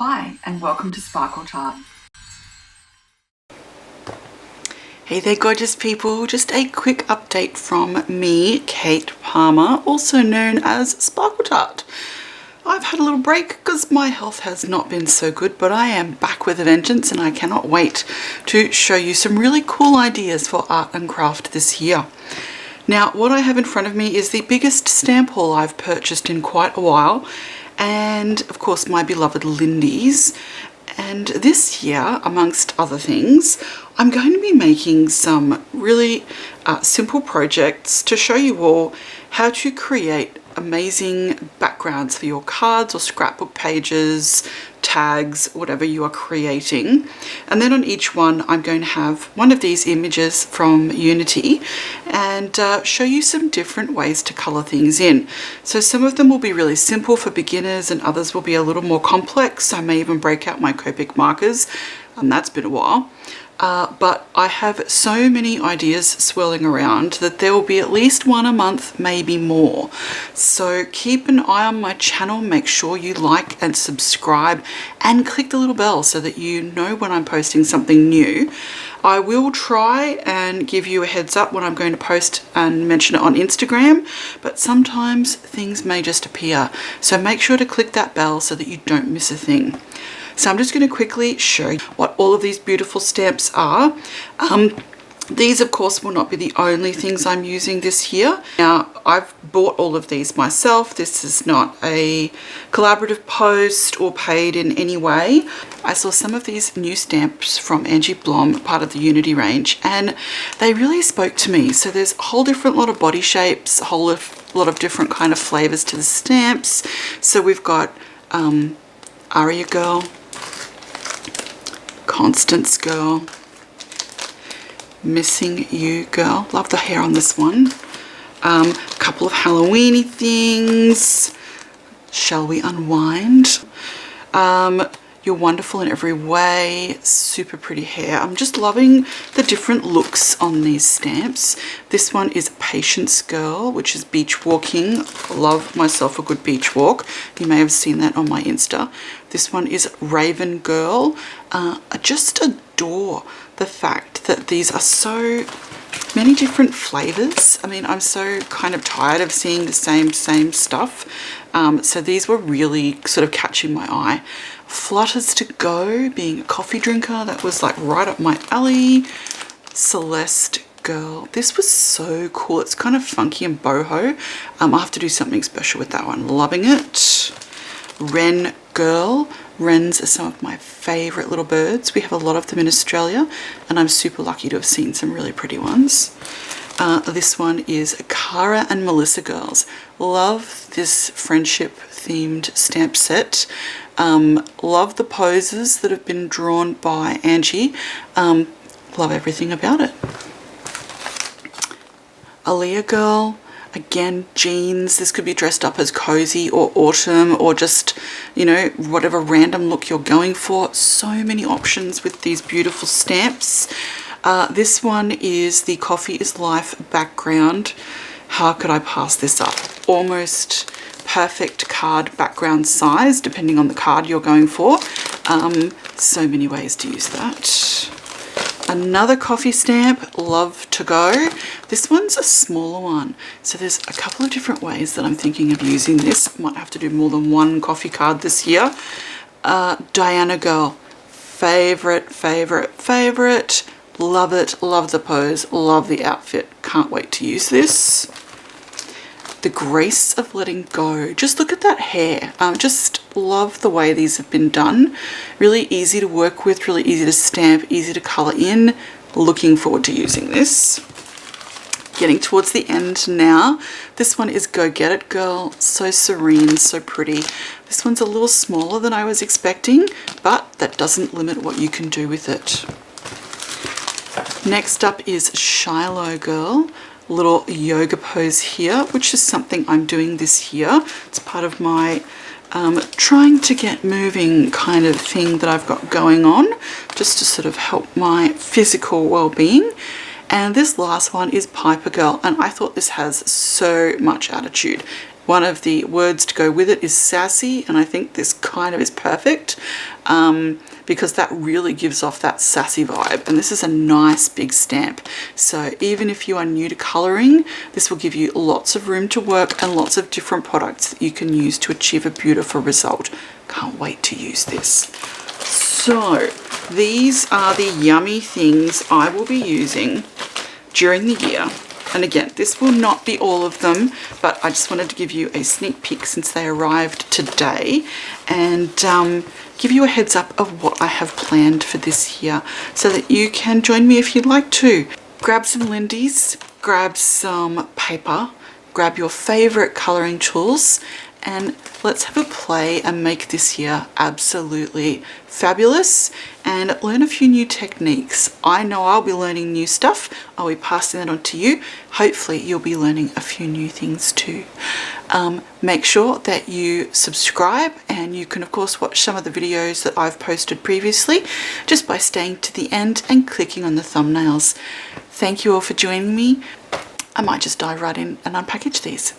Hi and welcome to Sparkle Tart. Hey there gorgeous people, just a quick update from me, Kate Palmer, also known as Sparkle Tart. I've had a little break because my health has not been so good, but I am back with a vengeance and I cannot wait to show you some really cool ideas for art and craft this year. Now, what I have in front of me is the biggest stamp haul I've purchased in quite a while, and of course my beloved Lindy's. And this year, amongst other things, I'm going to be making some really simple projects to show you all how to create amazing backgrounds for your cards or scrapbook pages, tags, whatever you are creating. And then on each one, I'm going to have one of these images from Unity and show you some different ways to color things in. So some of them will be really simple for beginners and others will be a little more complex. I may even break out my Copic markers, and that's been a while. But I have so many ideas swirling around that there will be at least one a month, maybe more. So keep an eye on my channel, make sure you like and subscribe and click the little bell so that you know when I'm posting something new. I will try and give you a heads up when I'm going to post and mention it on Instagram, but sometimes things may just appear. So make sure to click that bell so that you don't miss a thing. So I'm just going to quickly show you what all of these beautiful stamps are. These, of course, will not be the only things I'm using this year. Now, I've bought all of these myself. This is not a collaborative post or paid in any way. I saw some of these new stamps from Angie Blom, part of the Unity range, and they really spoke to me. So there's a whole different lot of body shapes, a whole lot of different kind of flavors to the stamps. So we've got Aria Girl, Constance Girl, Missing You Girl. Love the hair on this one. A couple of Halloweeny things. Shall We Unwind? You're Wonderful in Every Way. Super pretty hair. I'm just loving the different looks on these stamps. This one is Patience Girl, which is beach walking. Love myself a good beach walk. You may have seen that on my Insta. This one is Raven Girl. I just adore the fact that these are so many different flavors. I mean, I'm so kind of tired of seeing the same stuff. So these were really sort of catching my eye. Flutters to Go, being a coffee drinker, that was like right up my alley. Celeste Girl, this was so cool. It's kind of funky and boho. I'll have to do something special with that one. Loving it. Wren Girl. Wrens are some of my favorite little birds. We have a lot of them in Australia and I'm super lucky to have seen some really pretty ones. This one is Cara and Melissa Girls. Love this friendship themed stamp set. Love the poses that have been drawn by Angie. Love everything about it. Aaliyah Girl. Again, jeans. This could be dressed up as cozy or autumn or just, you know, whatever random look you're going for. So many options with these beautiful stamps. This one is the Coffee is Life background. How could I pass this up? Almost perfect card background size, depending on the card you're going for. So many ways to use that. Another coffee stamp, Love to Go. This one's a smaller one. So there's a couple of different ways that I'm thinking of using this. Might have to do more than one coffee card this year. Diana Girl, favorite. Love it, love the pose, love the outfit. Can't wait to use this. The Grace of Letting Go. Just look at that hair. Just love the way these have been done. Really easy to work with, really easy to stamp, easy to color in. Looking forward to using this. Getting towards the end now. This one is Go Get It Girl. So serene, so pretty. This one's a little smaller than I was expecting, but that doesn't limit what you can do with it. Next up is Shiloh Girl. Little yoga pose here, which is something I'm doing this year. It's part of my trying to get moving kind of thing that I've got going on, just to sort of help my physical well-being. And this last one is Piper Girl, and I thought this has so much attitude. one of the words to go with it is sassy, and I think this kind of is perfect because that really gives off that sassy vibe. And this is a nice big stamp. So even if you are new to colouring, this will give you lots of room to work and lots of different products that you can use to achieve a beautiful result. Can't wait to use this. So these are the yummy things I will be using during the year. And again, this will not be all of them, but I just wanted to give you a sneak peek since they arrived today, and give you a heads up of what I have planned for this year so that you can join me if you'd like to. Grab some Lindy's, grab some paper, grab your favourite colouring tools, and let's have a play and make this year absolutely fabulous and learn a few new techniques. I know I'll be learning new stuff. I'll be passing that on to you. Hopefully you'll be learning a few new things too. Make sure that you subscribe, and you can of course watch some of the videos that I've posted previously just by staying to the end and clicking on the thumbnails. Thank you all for joining me. I might just dive right in and unpackage these.